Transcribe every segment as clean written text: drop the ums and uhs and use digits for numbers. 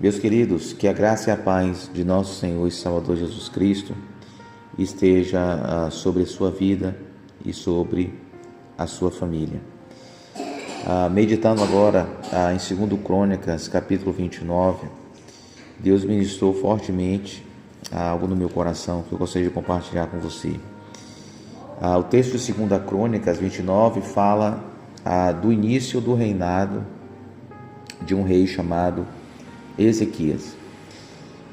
Meus queridos, que a graça e a paz de nosso Senhor e Salvador Jesus Cristo esteja sobre a sua vida e sobre a sua família. Meditando agora em 2 Crônicas, capítulo 29, Deus ministrou fortemente algo no meu coração que eu gostaria de compartilhar com você. O texto de 2 Crônicas 29 fala do início do reinado de um rei chamado Ezequias.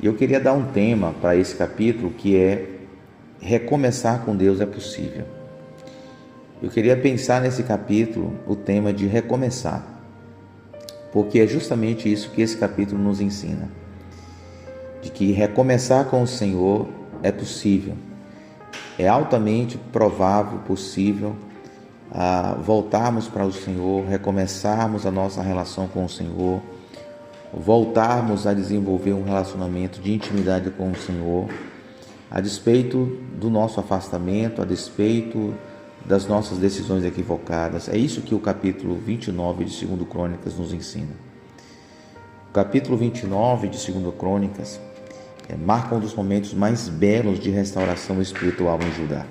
E eu queria dar um tema para esse capítulo que é recomeçar com Deus é possível. Eu queria pensar nesse capítulo o tema de recomeçar, porque é justamente isso que esse capítulo nos ensina, de que recomeçar com o Senhor é possível, é altamente provável, possível voltarmos para o Senhor, recomeçarmos a nossa relação com o Senhor, voltarmos a desenvolver um relacionamento de intimidade com o Senhor, a despeito do nosso afastamento, a despeito das nossas decisões equivocadas. É isso que o capítulo 29 de 2 Crônicas nos ensina. O capítulo 29 de 2 Crônicas marca um dos momentos mais belos de restauração espiritual em Judá.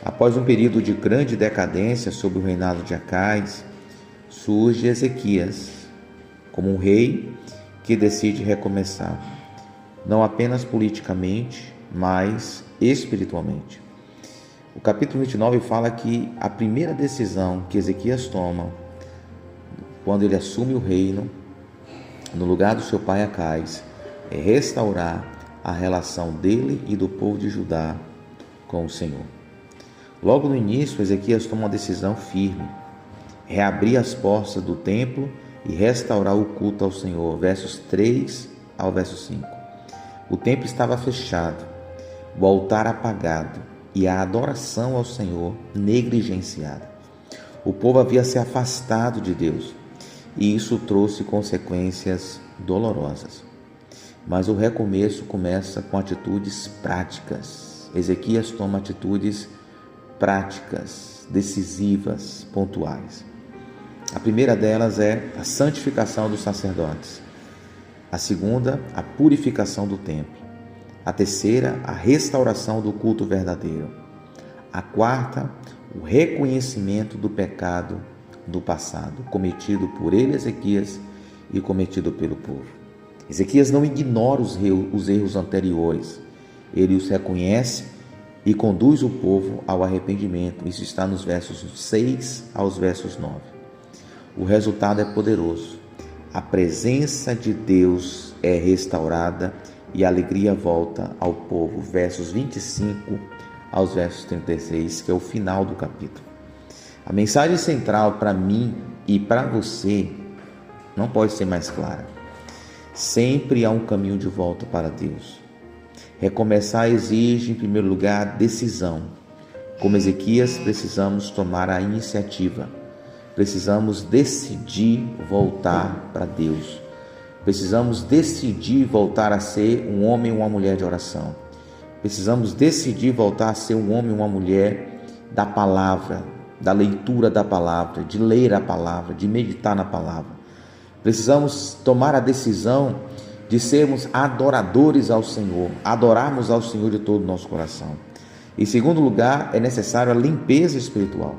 Após um período de grande decadência sob o reinado de Acais, surge Ezequias como um rei que decide recomeçar, não apenas politicamente, mas espiritualmente. O capítulo 29 fala que a primeira decisão que Ezequias toma, quando ele assume o reino, no lugar do seu pai Acais, é restaurar a relação dele e do povo de Judá com o Senhor. Logo no início, Ezequias toma uma decisão firme: reabrir as portas do templo e restaurar o culto ao Senhor, versos 3 ao verso 5. O templo estava fechado, o altar apagado e a adoração ao Senhor negligenciada. O povo havia se afastado de Deus e isso trouxe consequências dolorosas. Mas o recomeço começa com atitudes práticas. Ezequias toma atitudes práticas, decisivas, pontuais. A primeira delas é a santificação dos sacerdotes. A segunda, a purificação do templo. A terceira, a restauração do culto verdadeiro. A quarta, o reconhecimento do pecado do passado, cometido por ele, Ezequias, e cometido pelo povo. Ezequias não ignora os erros anteriores. Ele os reconhece e conduz o povo ao arrependimento. Isso está nos versos 6 aos versos 9. O resultado é poderoso. A presença de Deus é restaurada e a alegria volta ao povo. Versos 25 aos versos 36, que é o final do capítulo. A mensagem central para mim e para você não pode ser mais clara. Sempre há um caminho de volta para Deus. Recomeçar exige, em primeiro lugar, decisão. Como Ezequias, precisamos tomar a iniciativa. Precisamos decidir voltar para Deus. Precisamos decidir voltar a ser um homem ou uma mulher de oração. Precisamos decidir voltar a ser um homem ou uma mulher da palavra, da leitura da palavra, de ler a palavra, de meditar na palavra. Precisamos tomar a decisão de sermos adoradores ao Senhor, adorarmos ao Senhor de todo o nosso coração. Em segundo lugar, é necessário a limpeza espiritual.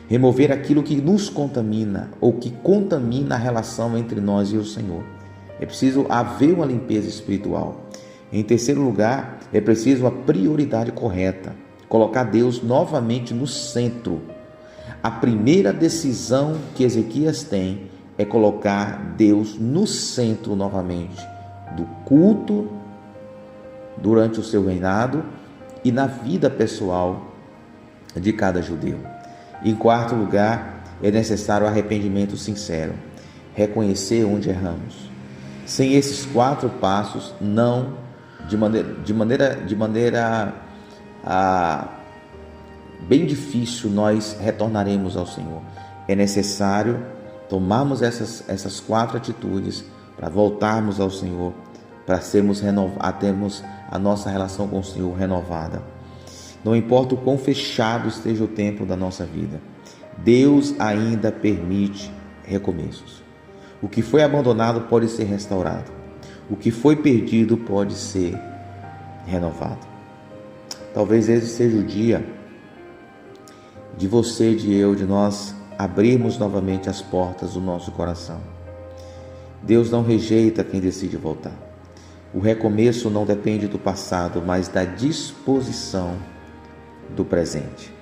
Remover aquilo que nos contamina ou que contamina a relação entre nós e o Senhor. É preciso haver uma limpeza espiritual. Em terceiro lugar, é preciso a prioridade correta. Colocar Deus novamente no centro. A primeira decisão que Ezequias tem é colocar Deus no centro novamente do culto durante o seu reinado e na vida pessoal de cada judeu. Em quarto lugar, é necessário arrependimento sincero, reconhecer onde erramos. Sem esses 4 passos, de maneira bem difícil nós retornaremos ao Senhor. É necessário tomarmos essas 4 atitudes para voltarmos ao Senhor, para termos a nossa relação com o Senhor renovada. Não importa o quão fechado esteja o tempo da nossa vida, Deus ainda permite recomeços. O que foi abandonado pode ser restaurado. O que foi perdido pode ser renovado. Talvez esse seja o dia de você, de eu, de nós abrirmos novamente as portas do nosso coração. Deus não rejeita quem decide voltar. O recomeço não depende do passado, mas da disposição do presente.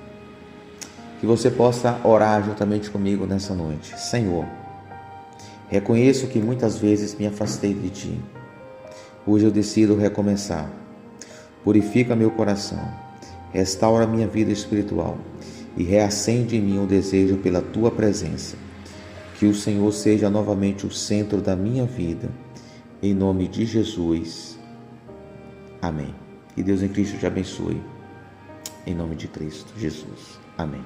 Que você possa orar juntamente comigo nessa noite. Senhor, reconheço que muitas vezes me afastei de Ti. Hoje eu decido recomeçar. Purifica meu coração, restaura minha vida espiritual e reacende em mim o desejo pela Tua presença. Que o Senhor seja novamente o centro da minha vida. Em nome de Jesus. Amém. Que Deus em Cristo te abençoe. Em nome de Cristo Jesus. Amém.